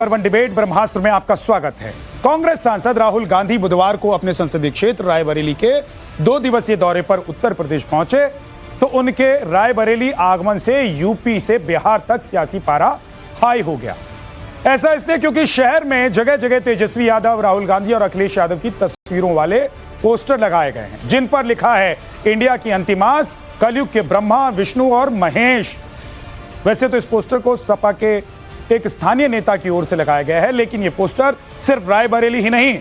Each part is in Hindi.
वन डिबेट ब्रह्मास्त्र में आपका स्वागत है। कांग्रेस सांसद राहुल गांधी बुधवार को अपने संसदीय क्षेत्र रायबरेली के 2 दिवसीय दौरे पर उत्तर प्रदेश पहुंचे तो उनके रायबरेली आगमन से यूपी से बिहार तक सियासी पारा हाई हो गया। ऐसा इसलिए क्योंकि शहर में जगह जगह तेजस्वी यादव, राहुल गांधी और अखिलेश यादव की तस्वीरों वाले पोस्टर लगाए गए हैं जिन पर लिखा है इंडिया की अंतिमास, कलयुग के ब्रह्मा, विष्णु और महेश। वैसे तो इस पोस्टर को सपा के एक स्थानीय नेता की ओर से लगाया गया है, लेकिन यह पोस्टर सिर्फ रायबरेली ही नहीं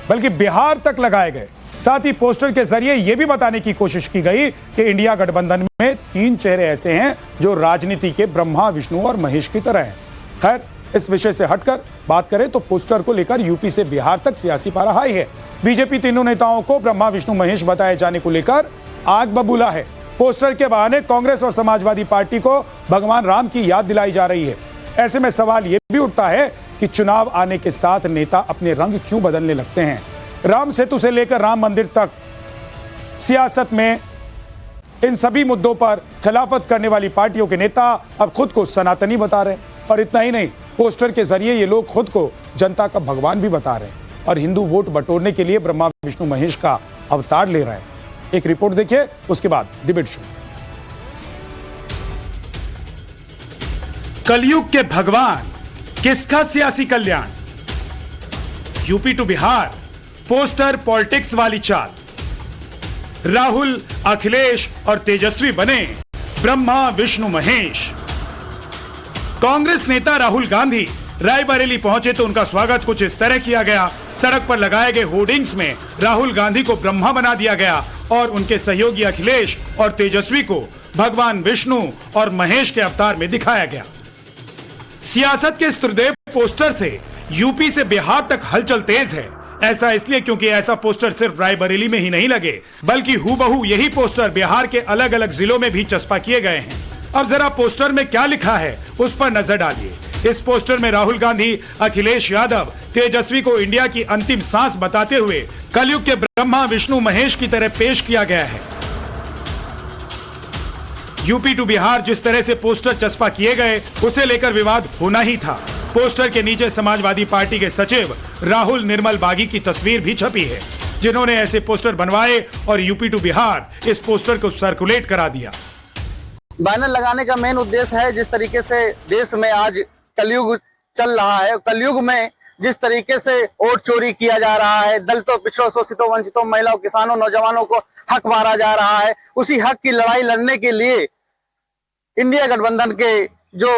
बल्कि बिहार तक लगाए गए। साथ ही पोस्टर के जरिए यह भी बताने की कोशिश की गई कि इंडिया गठबंधन में 3 चेहरे ऐसे हैं जो राजनीति के ब्रह्मा, विष्णु और महेश की तरह हैं। खैर, इस विषय से हटकर बात करें तो पोस्टर को लेकर यूपी से बिहार तक सियासी पारा हाई है। बीजेपी तीनों नेताओं को ब्रह्मा, विष्णु, महेश बताए जाने को लेकर आग बबूला है। पोस्टर के बहाने कांग्रेस और समाजवादी पार्टी को भगवान राम की याद दिलाई जा रही है। ऐसे में सवाल यह भी उठता है कि चुनाव आने के साथ नेता अपने रंग क्यों बदलने लगते हैं। राम सेतु से लेकर राम मंदिर तक सियासत में इन सभी मुद्दों पर खिलाफत करने वाली पार्टियों के नेता अब खुद को सनातनी बता रहे हैं। और इतना ही नहीं, पोस्टर के जरिए ये लोग खुद को जनता का भगवान भी बता रहे हैं और हिंदू वोट बटोरने के लिए ब्रह्मा, विष्णु, महेश का अवतार ले रहे हैं। एक रिपोर्ट देखिए, उसके बाद डिबेट शुरू। कलयुग के भगवान, किसका सियासी कल्याण? UP to Bihar, poster politics वाली चाल। राहुल, अखिलेश और तेजस्वी बने ब्रह्मा, विष्णु, महेश। कांग्रेस नेता राहुल गांधी रायबरेली पहुंचे तो उनका स्वागत कुछ इस तरह किया गया। सड़क पर लगाए गए होर्डिंग्स में राहुल गांधी को ब्रह्मा बना दिया गया और उनके सहयोगी अखिलेश और तेजस्वी को भगवान विष्णु और महेश के अवतार में दिखाया गया। सियासत के इस त्रिदेव पोस्टर से यूपी से बिहार तक हलचल तेज है। ऐसा इसलिए क्योंकि ऐसा पोस्टर सिर्फ रायबरेली में ही नहीं लगे बल्कि हूबहू यही पोस्टर बिहार के अलग अलग जिलों में भी चस्पा किए गए हैं। अब जरा पोस्टर में क्या लिखा है उस पर नजर डालिए। इस पोस्टर में राहुल गांधी, अखिलेश यादव, तेजस्वी को इंडिया की अंतिम सांस बताते हुए कलयुग के ब्रह्मा, विष्णु, महेश की तरह पेश किया गया है। यूपी टू बिहार जिस तरह से पोस्टर चस्पा किए गए उसे लेकर विवाद होना ही था। पोस्टर के नीचे समाजवादी पार्टी के सचिव राहुल निर्मल बागी की तस्वीर भी छपी है, जिन्होंने ऐसे पोस्टर बनवाए और यूपी टू बिहार इस पोस्टर को सर्कुलेट करा दिया। बैनर लगाने का मेन उद्देश्य है, जिस तरीके से देश में आज कलयुग चल रहा है, कलयुग में जिस तरीके से वोट चोरी किया जा रहा है, दलितों, पिछड़ों, शोषितों, वंचितों, महिलाओं, किसानों, नौजवानों को हक मारा जा रहा है, उसी हक की लड़ाई लड़ने के लिए इंडिया गठबंधन के जो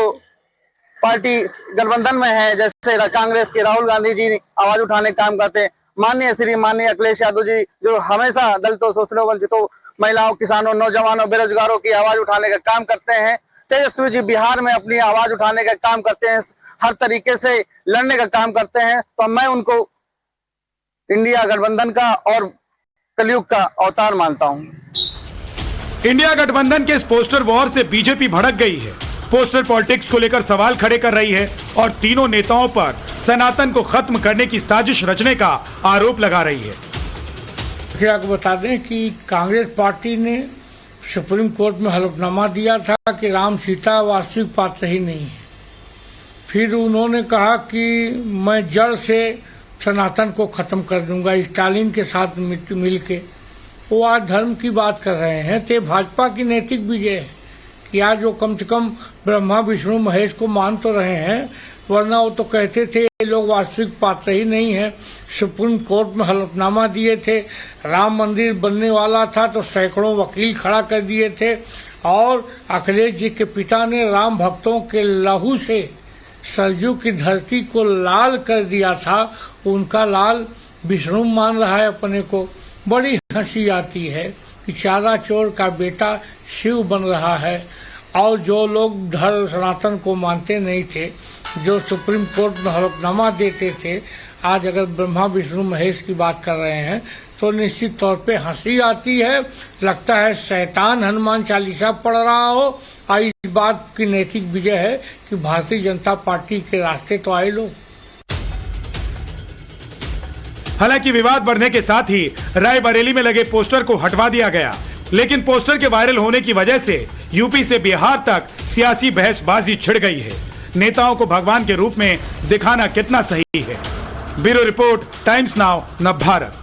पार्टी गठबंधन में है, जैसे कांग्रेस के राहुल गांधी जी आवाज उठाने का काम करते हैं, माननीय अखिलेश यादव जी जो हमेशा दलितों, शोषितों, वंचितों, महिलाओं, किसानों, नौजवानों, बेरोजगारों की आवाज उठाने का काम करते हैं। तेजस्वी जी बिहार में अपनी आवाज उठाने का काम करते हैं, हर तरीके से लड़ने का काम करते हैं। तो मैं उनको इंडिया गठबंधन का और कलयुग का अवतार मानता हूं। इंडिया गठबंधन के इस पोस्टर वॉर से बीजेपी भड़क गई है। पोस्टर पॉलिटिक्स को लेकर सवाल खड़े कर रही है और तीनों नेताओं पर सनातन को खत्म करने की साजिश रचने का आरोप लगा रही है। आपको बता दें कि कांग्रेस पार्टी ने सुप्रीम कोर्ट में हलफनामा दिया था कि राम सीता वास्तविक पात्र ही नहीं है। फिर उन्होंने कहा कि मैं जड़ से सनातन को खत्म कर दूंगा स्टालिन के साथ मिल के। वो आज धर्म की बात कर रहे हैं। तो भाजपा की नैतिक विजय है कि आज वो कम से कम ब्रह्मा, विष्णु, महेश को मान तो रहे हैं, वरना वो तो कहते थे ये लोग वास्तविक पात्र ही नहीं है। सुप्रीम कोर्ट में हलफनामा दिए थे, राम मंदिर बनने वाला था तो सैकड़ों वकील खड़ा कर दिए थे और अखिलेश जी के पिता ने राम भक्तों के लहू से सरजू की धरती को लाल कर दिया था। उनका लाल विष्णु मान रहा है अपने को। बड़ी हंसी आती है कि चारा चोर का बेटा शिव बन रहा है और जो लोग धर्म सनातन को मानते नहीं थे, जो सुप्रीम कोर्ट में हलफनामा देते थे, आज अगर ब्रह्मा, विष्णु, महेश की बात कर रहे हैं तो निश्चित तौर पे हंसी आती है। लगता है शैतान हनुमान चालीसा पढ़ रहा हो। और इस बात की नैतिक विजय है कि भारतीय जनता पार्टी के रास्ते तो आए लोग। हालांकि विवाद बढ़ने के साथ ही रायबरेली में लगे पोस्टर को हटवा दिया गया, लेकिन पोस्टर के वायरल होने की वजह से यूपी से बिहार तक सियासी बहसबाजी छिड़ गई है। नेताओं को भगवान के रूप में दिखाना कितना सही है। ब्यूरो रिपोर्ट, टाइम्स नाउ, नव भारत।